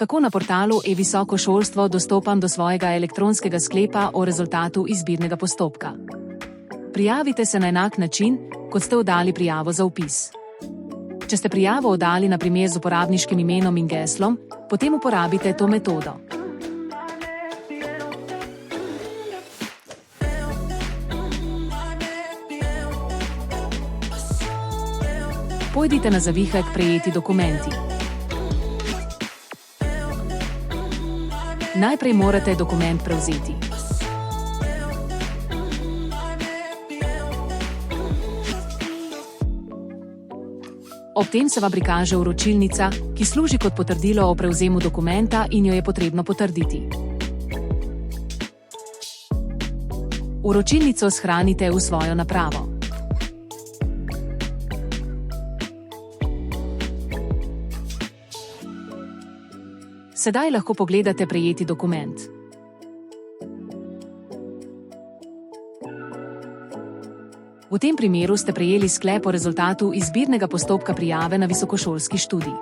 Kako na portalu e-visoko šolstvo dostopam do svojega elektronskega sklepa o rezultatu izbirnega postopka? Prijavite se na enak način, kot ste oddali prijavo za vpis. Če ste prijavo oddali na primer z uporabniškim imenom in geslom, potem uporabite to metodo. Pojdite na zavihek Prejeti dokumenti. Najprej morate dokument prevzeti. Ob tem se vam prikaže vročilnica, ki služi kot potrdilo o prevzemu dokumenta in jo je potrebno potrditi. Vročilnico shranite v svojo napravo. Sedaj lahko pogledate prejeti dokument. V tem primeru ste prejeli sklep o rezultatu izbirnega postopka prijave na visokošolski študij.